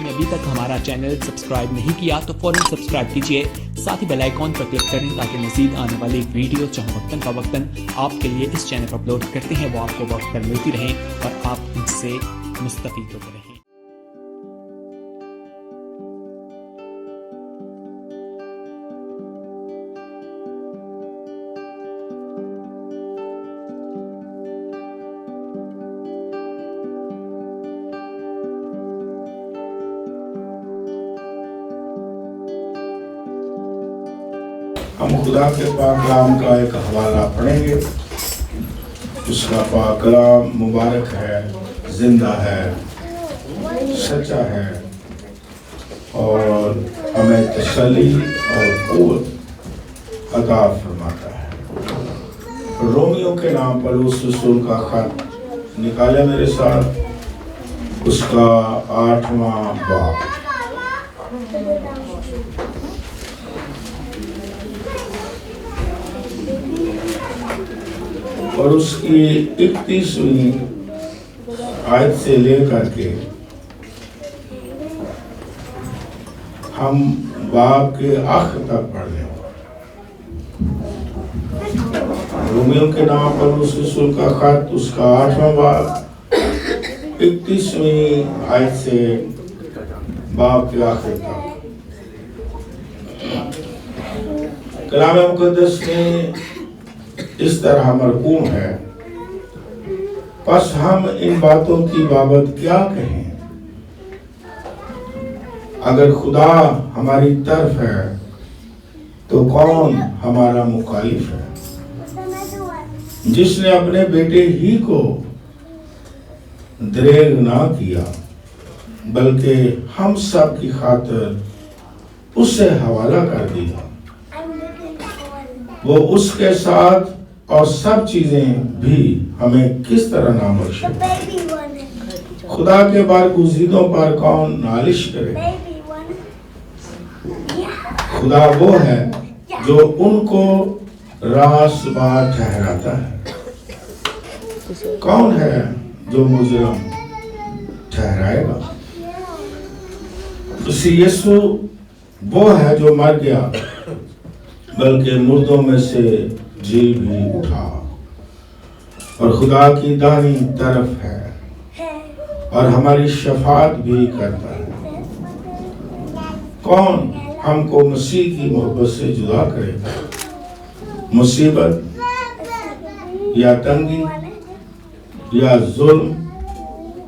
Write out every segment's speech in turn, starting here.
آپ نے ابھی تک ہمارا چینل سبسکرائب نہیں کیا تو فوراً سبسکرائب کیجئے، ساتھ ہی بیل آئیکن پر کلک کریں تاکہ مزید آنے والی ویڈیو جہاں وقتاً فوقتاً آپ کے لیے اس چینل پر اپلوڈ کرتے ہیں وہ آپ کو وقت پر ملتی رہیں اور آپ ان سے مستفید ہوتے رہیں۔ ہم خدا کے پاک کلام کا ایک حوالہ پڑھیں گے۔ اس کا پاک کلام مبارک ہے، زندہ ہے، سچا ہے اور ہمیں تسلی اور قوت عطا فرماتا ہے۔ رومیوں کے نام پر اس رسول کا خط نکالے میرے ساتھ، اس کا 8واں باب۔ اور اس کی 31ویں آیت سے لے کر کے ہم باب کے آخر تک پڑھ لیں۔ رومیوں کے نام پر اس رسول کا خط، اس کا 8واں باب، 31ویں آیت سے باب کے آخر تک۔ کلام مقدس میں اس طرح مرقوم ہے، پس ہم ان باتوں کی بابت کیا کہیں؟ اگر خدا ہماری طرف ہے تو کون ہمارا مخالف ہے؟ جس نے اپنے بیٹے ہی کو دریغ نہ کیا بلکہ ہم سب کی خاطر اسے حوالہ کر دیا، وہ اس کے ساتھ اور سب چیزیں بھی ہمیں کس طرح نہ بخشے؟ خدا کے برگزیدوں پر کون نالش کرے؟ خدا وہ ہے جو ان کو راست بات ٹھہراتا ہے۔ کون ہے جو مجرم ٹھہرائے گا؟ مسیح یسوع وہ ہے جو مر گیا بلکہ مردوں میں سے جی بھی اٹھا اور خدا کی دائیں طرف ہے اور ہماری شفاعت بھی کرتا ہے۔ کون ہم کو مسیح کی محبت سے جدا کرے گا؟ مصیبت یا تنگی یا ظلم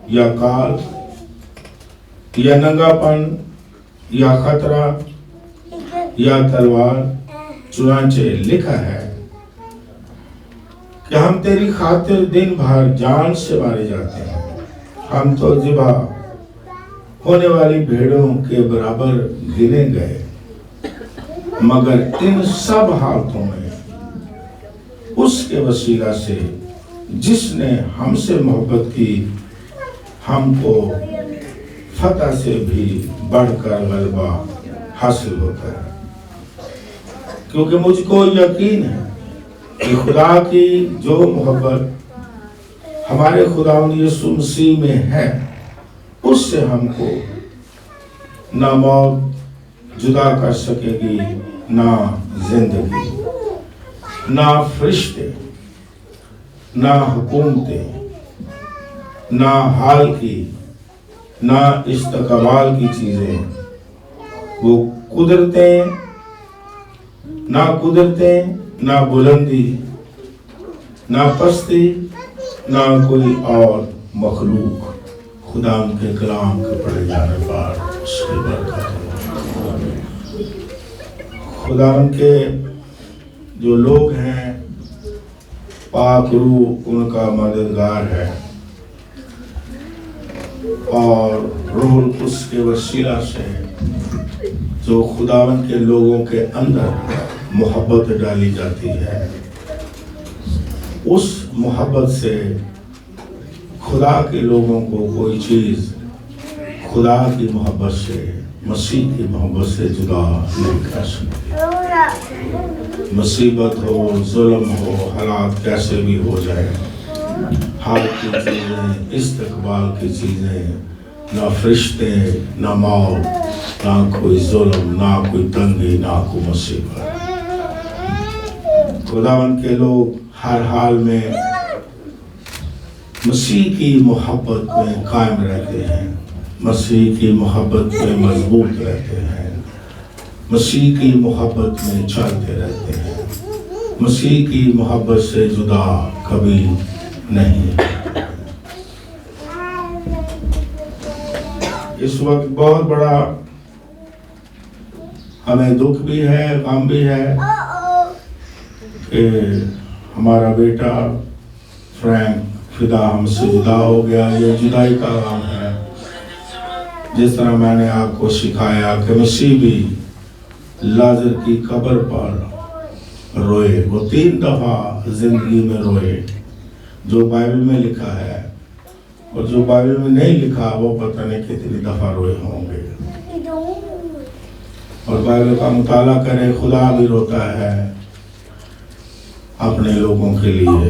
یا کال یا ننگا پن یا خطرہ یا تلوار؟ چنانچہ لکھا ہے کہ ہم تیری خاطر دن بھر جان سے مارے جاتے ہیں، ہم تو ذبح ہونے والی بھیڑوں کے برابر گنے گئے، مگر ان سب حالتوں میں اس کے وسیلہ سے جس نے ہم سے محبت کی ہم کو فتح سے بھی بڑھ کر غلبہ حاصل ہوتا ہے۔ کیونکہ مجھ کو یقین ہے کہ خدا کی جو محبت ہمارے خداوند یسوع مسیح میں ہے، اس سے ہم کو نہ موت جدا کر سکے گی، نہ زندگی، نہ فرشتے، نہ حکومتیں، نہ حال کی، نہ استقبال کی چیزیں، وہ قدرتیں، نہ بلندی، نہ پستی، نہ کوئی اور مخلوق۔ خدا ان کے کلام کے پڑھے جانے پر اس کی برکت ہو۔ خدا ان کے جو لوگ ہیں، پاک روح ان کا مددگار ہے اور روح القدس کے وسیلہ سے جو خداوند کے لوگوں کے اندر محبت ڈالی جاتی ہے، اس محبت سے خدا کے لوگوں کو کوئی چیز خدا کی محبت سے، مسیح کی محبت سے جدا نہیں کر سکتی۔ مصیبت ہو، ظلم ہو، حالات کیسے بھی ہو جائے، حال کی چیزیں، استقبال کی چیزیں، نہ فرشتے، نہ موت، نہ کوئی ظلم، نہ کوئی تنگی، نہ کوئی مصیبت۔ خداوند کے لوگ ہر حال میں مسیح کی محبت میں قائم رہتے ہیں، مسیح کی محبت میں مضبوط رہتے ہیں، مسیح کی محبت میں چلتے رہتے ہیں، مسیح کی محبت سے جدا کبھی نہیں۔ اس وقت بہت بڑا ہمیں دکھ بھی ہے، غم بھی ہے کہ ہمارا بیٹا فرینک فدا ہم سے جدا ہو گیا۔ یہ جدائی کا غم ہے۔ جس طرح میں نے آپ کو سکھایا کہ مسیح بھی لازر کی قبر پر روئے، وہ 3 دفعہ زندگی میں روئے، جو بائبل میں لکھا ہے، اور جو بائبل میں نہیں لکھا وہ پتہ نہیں کتنی دفعہ روئے ہوں گے۔ اور بائبل کا مطالعہ کرے، خدا بھی روتا ہے اپنے لوگوں کے لیے،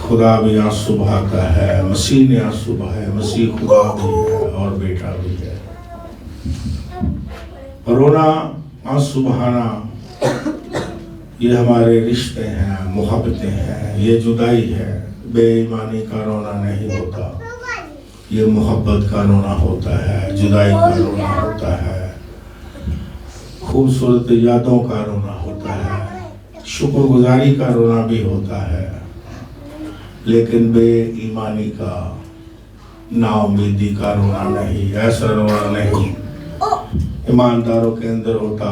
خدا بھی آنسو بہاتا ہے، مسیح نے آنسو بہائے، مسیح خدا بھی ہے اور بیٹا بھی ہے۔ رونا، آنسو بہانا، یہ ہمارے رشتے ہیں، محبتیں ہیں، یہ جدائی ہے۔ بے ایمانی کا رونا نہیں ہوتا، یہ محبت کا رونا ہوتا ہے، جدائی کا رونا ہوتا ہے، خوبصورت یادوں کا رونا ہوتا ہے، شکر گزاری کا رونا بھی ہوتا ہے، لیکن بے ایمانی کا، نا امیدی کا رونا نہیں، ایسا رونا نہیں ایمانداروں کے اندر ہوتا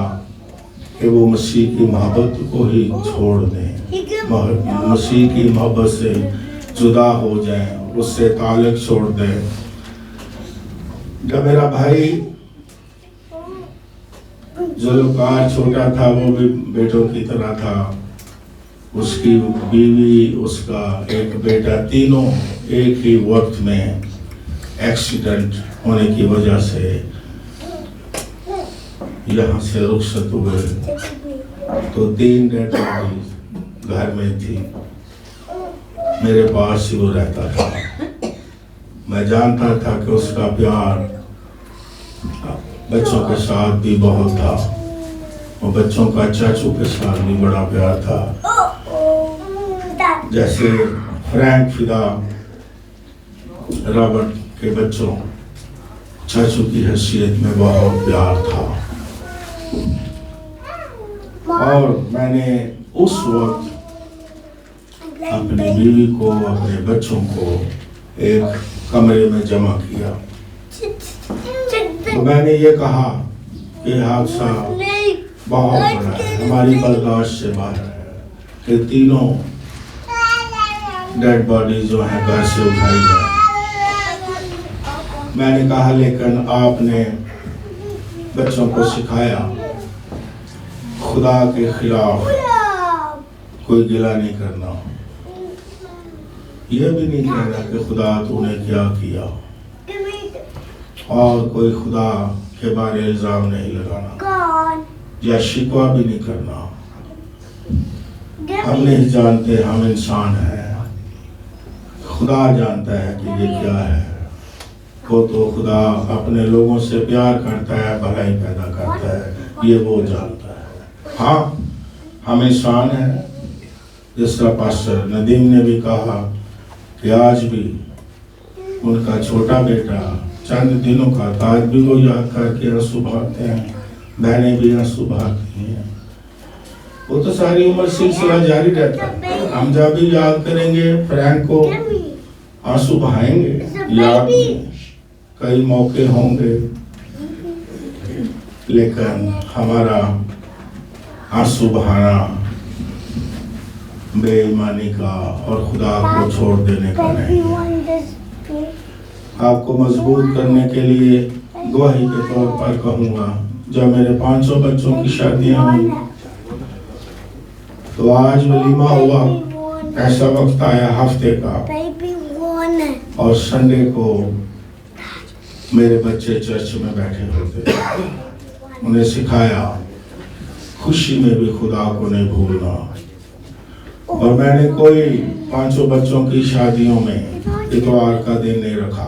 کہ وہ مسیح کی محبت کو ہی چھوڑ دیں، مسیح کی محبت سے جدا ہو جائیں، اس سے تعلق چھوڑ دیں۔ جب میرا بھائی ذوالفقار چھوٹا تھا، وہ بھی بیٹوں کی طرح تھا، اس کی بیوی، اس کا ایک بیٹا، تینوں ایک ہی وقت میں ایکسیڈنٹ ہونے کی وجہ سے یہاں سے رخصت ہوئے، تو 3 ڈیڈ باڈیز گھر میں تھی، میرے پاس ہی وہ رہتا تھا۔ میں جانتا تھا کہ اس کا پیار بچوں کے ساتھ بھی بہت تھا، اور بچوں کا چاچو کے ساتھ بھی بڑا پیار تھا۔ جیسے فرینک فدا رابرٹ کے بچوں چاچو کی حیثیت میں بہت پیار تھا، اور میں نے اس وقت اپنی بیوی کو، اپنے بچوں کو ایک کمرے میں جمع کیا، تو میں نے یہ کہا کہ حادثہ بہت بڑا ہے، ہماری برداشت سے باہر ہے کہ تینوں ڈیڈ باڈی جو ہیں گھر سے اٹھائی جائیں۔ میں نے کہا لیکن آپ نے بچوں کو سکھایا خدا کے خلاف کوئی گلہ نہیں کرنا، یہ بھی نہیں کہنا کہ خدا تو نے کیا کیا، اور کوئی خدا کے بارے الزام نہیں لگانا یا شکوہ بھی نہیں کرنا۔ ہم نہیں جانتے، ہم انسان ہیں، خدا جانتا ہے کہ یہ کیا ہے۔ وہ تو خدا اپنے لوگوں سے پیار کرتا ہے، بھلائی پیدا کرتا ہے، یہ وہ جانتا ہے۔ ہاں، ہم انسان ہیں، جس طرح پاسٹر ندیم نے بھی کہا کہ آج بھی ان کا چھوٹا بیٹا چند دنوں کا تھا، آج بھی وہ یاد کر کے آنسو بہاتے ہیں، بہنیں بھی آنسو بہاتی ہیں۔ وہ تو ساری عمر سلسلہ جاری رہتا ہے، ہم جب بھی یاد کریں گے فرینک کو آنسو بہائیں گے، یاد میں کئی موقع ہوں گے، لیکن ہمارا آنسو بہانا بے ایمانی کا اور خدا کو چھوڑ دینے کا نہیں۔ آپ کو مضبوط کرنے کے لیے گواہی کے طور پر کہوں گا، جب میرے 500 بچوں کی شادیاں ہوئی تو آج ولیمہ ہوا، ایسا وقت آیا ہفتے کا اور سنڈے کو میرے بچے چرچ میں بیٹھے ہوتے، انہیں سکھایا خوشی میں بھی خدا کو نہیں بھولنا۔ اور میں نے کوئی 500 بچوں کی شادیوں میں اتوار کا دن نہیں رکھا،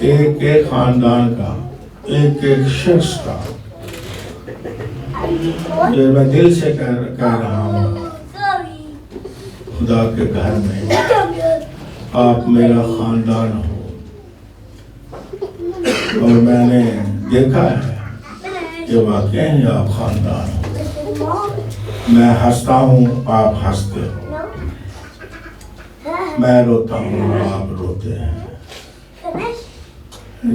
ایک ایک خاندان کا، ایک ایک شخص کا، یہ میں دل سے کہہ رہا ہوں، خدا کے گھر میں آپ میرا خاندان ہو، اور میں نے دیکھا ہے کہ واقعی آپ خاندان ہو۔ میں ہنستا ہوں، آپ ہنستے ہو، میں روتا ہوں، آپ روتے ہیں۔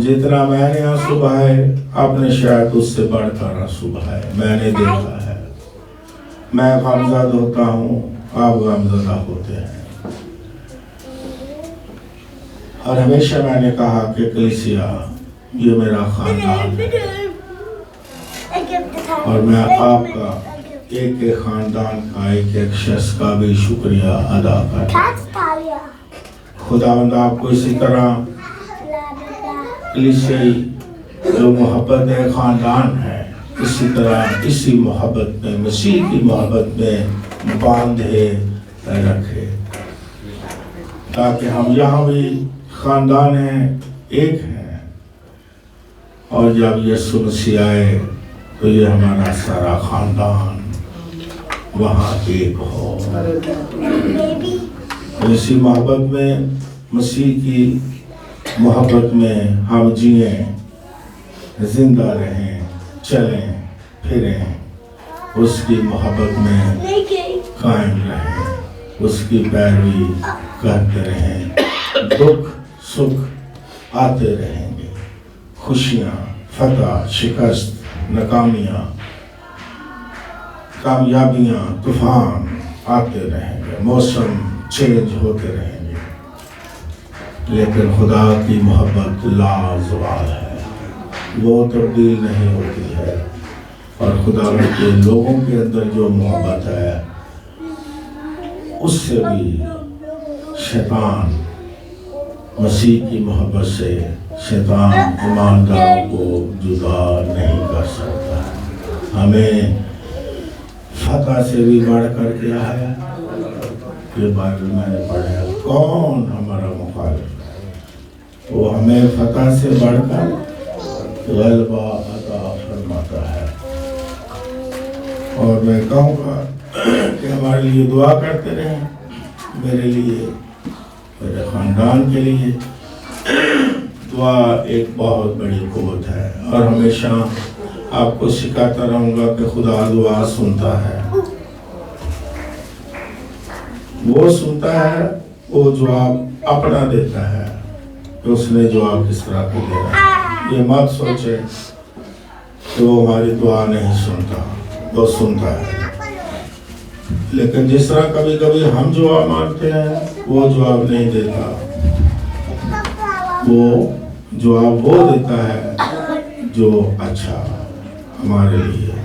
جتنا میں نے آنسو بہائے، آپ نے شاید اس سے بڑھ کر آنسو بہائے، میں نے دیکھا ہے۔ میں غمزدہ ہوتا ہوں، آپ غمزدہ ہوتے ہیں۔ اور ہمیشہ میں نے کہا کہ کلیسیا یہ میرا خاندان ہے، اور میں آپ کا ایک ایک خاندان کا، ایک ایک شخص کا بھی شکریہ ادا کرتا ہوں۔ خداوند آپ کو اسی طرح کلیسیائی جو محبت ہے، خاندان ہے، اسی طرح اسی محبت میں، مسیح کی محبت میں باندھے رکھے، تاکہ ہم یہاں بھی خاندان ہیں، ایک ہیں، اور جب یسوع مسیح آئے تو یہ ہمارا سارا خاندان وہاں ایک ہو۔ اسی محبت میں، مسیح کی محبت میں ہم جئیں، زندہ رہیں، چلیں پھریں، اس کی محبت میں قائم رہیں، اس کی پیروی کرتے رہیں۔ دکھ سکھ آتے رہیں گے، خوشیاں، فتح، شکست، ناکامیاں، کامیابیاں، طوفان آتے رہیں گے، موسم چینج ہوتے رہیں گے، لیکن خدا کی محبت لازوال ہے، وہ تبدیل نہیں ہوتی ہے۔ اور خدا کے لوگوں کے اندر جو محبت ہے، اس سے بھی شیطان، مسیح کی محبت سے شیطان ایماندار کو جدا نہیں کر سکتا۔ ہمیں فتح سے بھی بڑھ کر کیا ہے، یہ بائبل میں نے پڑھا ہے، کون ہمارا مخالف ہے؟ وہ ہمیں فتح سے بڑھ کر غلبہ عطا فرماتا ہے۔ اور میں کہوں گا کہ ہمارے لیے دعا کرتے رہیں، میرے لیے، میرے خاندان کے لیے۔ دعا ایک بہت بڑی قوت ہے، اور ہمیشہ آپ کو سکھاتا رہوں گا کہ خدا دعا سنتا ہے، وہ سنتا ہے، وہ جواب اپنا دیتا ہے کہ اس نے جواب کس طرح کو دینا ہے۔ یہ مت سوچے کہ وہ ہماری دعا نہیں سنتا، وہ سنتا ہے، لیکن جس طرح کبھی کبھی ہم جواب مانگتے ہیں، وہ جواب نہیں دیتا، وہ جواب وہ دیتا ہے جو اچھا ہمارے لیے۔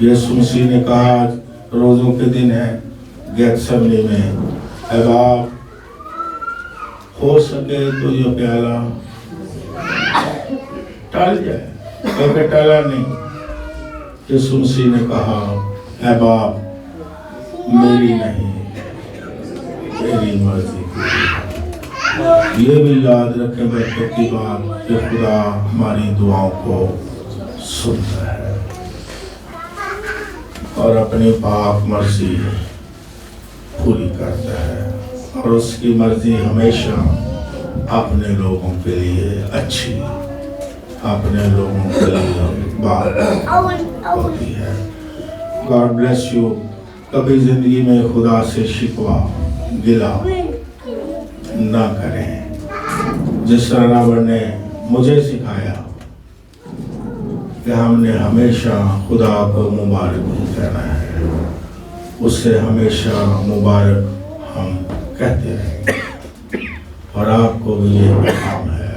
یسوع مسیح نے کہا، روزوں کے دن ہے، گیتسمنی میں، اے باپ، ہو سکے تو یہ پیالہ ٹال جائے، کیونکہ ٹالا نہیں۔ یسوع مسیح نے کہا، اے باپ، میری نہیں، میری مرضی کی۔ یہ بھی یاد رکھیں بچوں کی بات کہ خدا ہماری دعاؤں کو سنتا ہے اور اپنی پاک مرضی پوری کرتا ہے، اور اس کی مرضی ہمیشہ اپنے لوگوں کے لیے اچھی، اپنے لوگوں کے لیے بات ہوتی ہے۔ God bless you۔ کبھی زندگی میں خدا سے شکوہ گلا نہ کریں، جس طرح رابر نے مجھے سکھایا کہ ہم نے ہمیشہ خدا کو مبارک کہنا ہے، اس سے ہمیشہ مبارک ہم کہتے رہیں، اور آپ کو بھی یہ پیغام ہے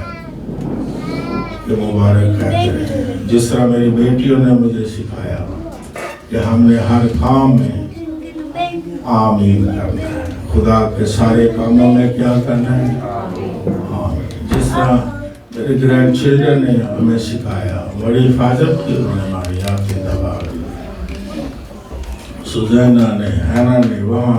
کہ مبارک کہتے رہیں، جس طرح میری بیٹیوں نے مجھے سکھایا کہ ہم نے ہر کام میں آمین کرنا ہے، خدا کے سارے کاموں میں کیا کرنا ہے، آمین۔ جس طرح میرے گرینڈ چلڈرن نے ہمیں سکھایا، بڑی حفاظت کی انہوں نے ہماری، آپ کی دبا دی، سوزینا نے، ہینا نے، وہاں